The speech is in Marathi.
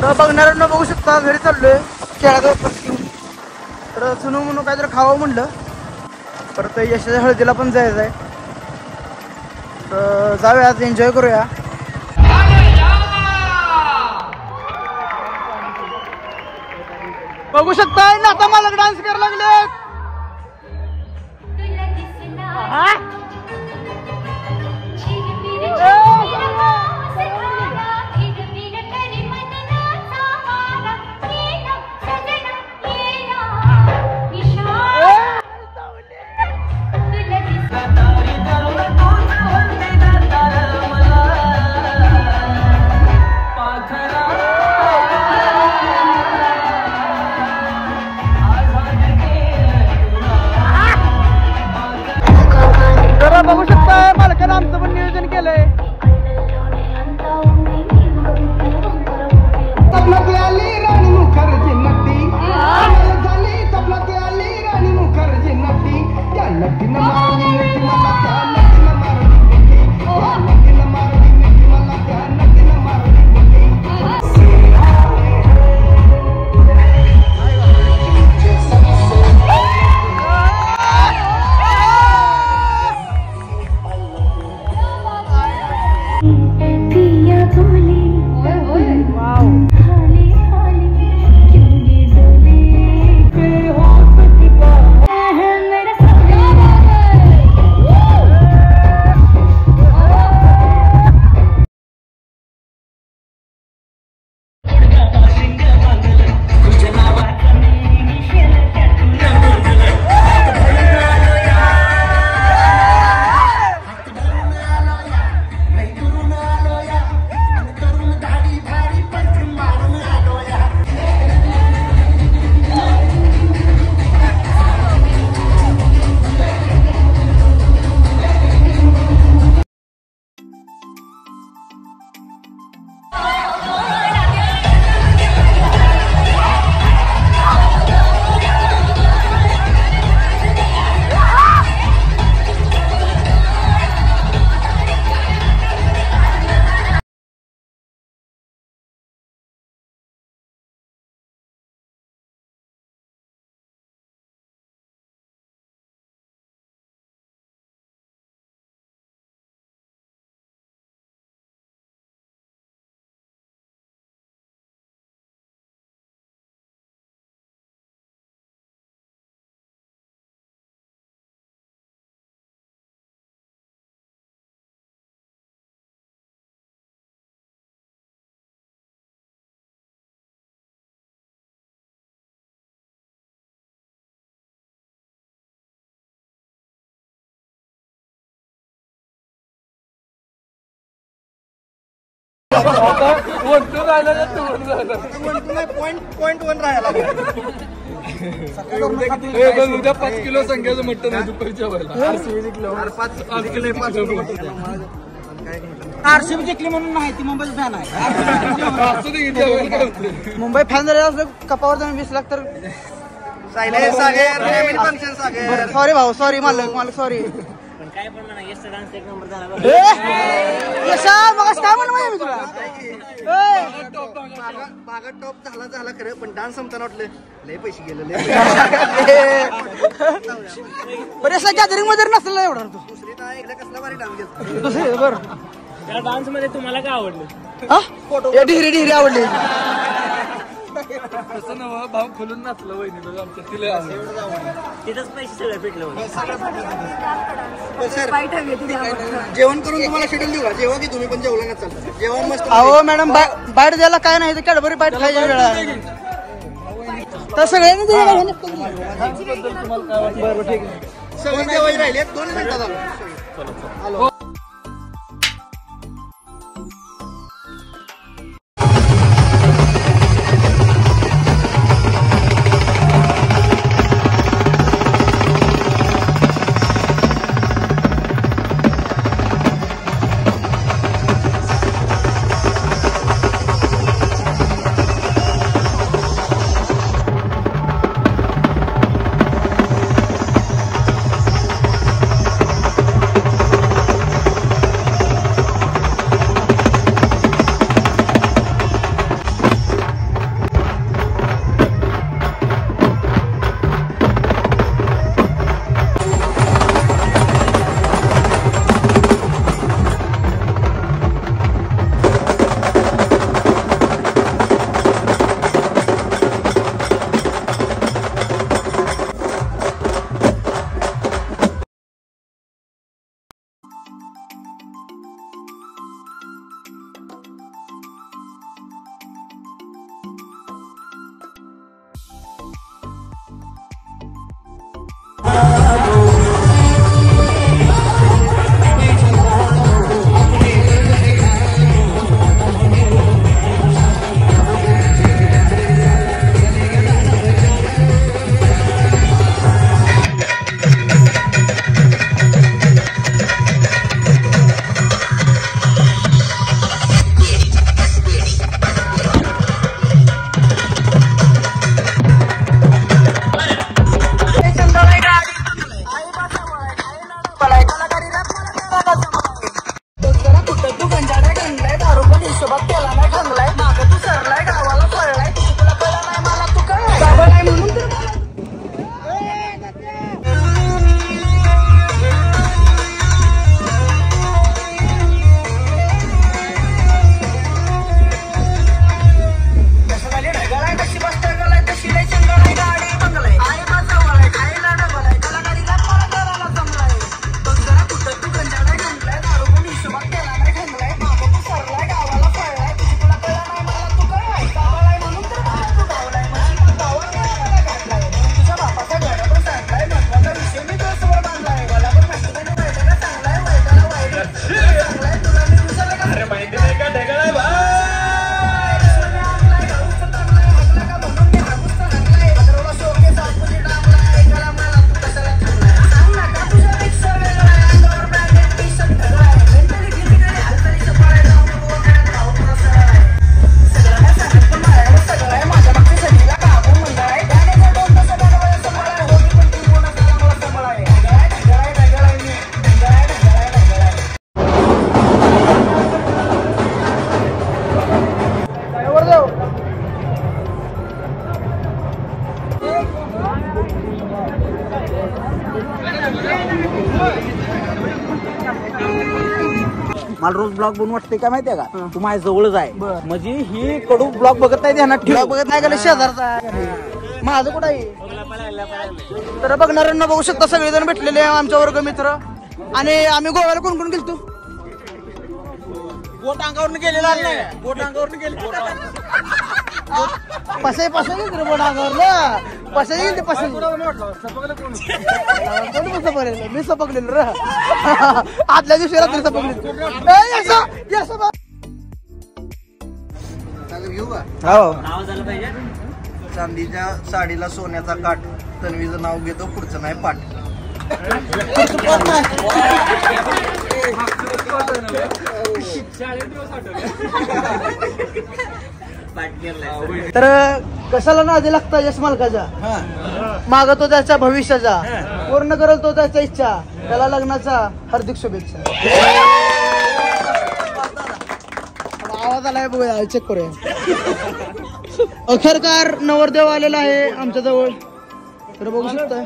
तर बघणाऱ्यांना बघू शकता घरी चाललोय खेळाचं पत्ती. तर सुनू म्हणून काहीतरी खावं म्हणलं. परत यशाच्या हळदीला पण जायचं आहे. तर जाऊया आज एन्जॉय करूया. बघू शकता ना आता मला डान्स करायला लागले. बघू शकता मालकानं आमचं पण नियोजन केलंय. तबलात आली राणी मुखर्जी नटी झाली. तबलात आली राणी मुखर्जी नटी. त्या नटीनं मारली मिठी मला. त्या नटीनं मारली मिठी. त्या नटीनं मारली मिठी मला. त्या नटीनं मारली मिठी. पॉइंट 1 राहिला. उद्या 5 किलो संख्याचं मटण आहे दुपारच्या वेळेला. आरसीबी जिंकली म्हणून नाही ती मुंबईचा फॅन आहे. मुंबई फॅन जर असं कपावर जाऊन 20 लाख तर सॉरी भाऊ सॉरी मालक सॉरी. काय पण म्हणा यशचा डान्स एक नंबर झाला. यशा मग काय म्हणलं माहिती मी तुला. बागा टॉप झाला खरं पण डान्स संपताना वाटलं लय पैसे गेले. पण असा गॅदरिंग मध्ये नसलेला एवढा तू. दुसरी तर एकदा कसला भारी डान्स घेतो. दुसरी बरं त्या डान्स मध्ये तुम्हाला काय आवडलं? ढिरी आवडली. तसं नव भाव खोलून नाचलं वहिनी बघ आमच्या तिला तिथंच पैसे सगळं भेटलं. जेवण करून तुम्हाला शेड्यूल देऊ का? जेव्हा की तुम्ही पण जेवला ना चालतं. जेव्हा मस्त. अहो मॅडम बाईट द्यायला काय नाही तर कॅडबरी बाईट खायची वेळ आहे. तर सगळ्यांनी सगळे जेवायला राहिले 2 मिनिटात आलो. मला रोज ब्लॉग बनवून वाटते काय माहितीये का तू माझ्या जवळच आहे बरं. म्हणजे ही कडू ब्लॉग बघत नाही ध्यानात तुला ठेव. बघत नाही का शेजारचा माझं कुठं आहे तर बघणाऱ्यांना बघू शकता सगळेजण भेटलेले आहे आमच्या वर्ग मित्र आणि आम्ही गोव्याला कोण कोण गेलतो बोट अंगावरून गेलेला नाही बोट अंगावरून गेले पसे गेलतो बोट अंगावर पसे गेलते पसे मी सपकलेलो रे आदल्या दिवशी रात्री सपकलेलो घेऊ का हो नाव झालं पाहिजे. चांदीच्या साडीला सोन्याचा काठ तन्वीचं नाव घेतो पुढचं नाही पाठ तर कशाला नादी लागता यश मालकाच्या मागतो त्याच्या भविष्याचा पूर्ण करल तो त्याच्या इच्छा त्याला लग्नाचा हार्दिक शुभेच्छा आवाज आलाय बघूया चेक करूया अखेरकार नवरदेव आलेला आहे आमच्या जवळ तर बघू शकता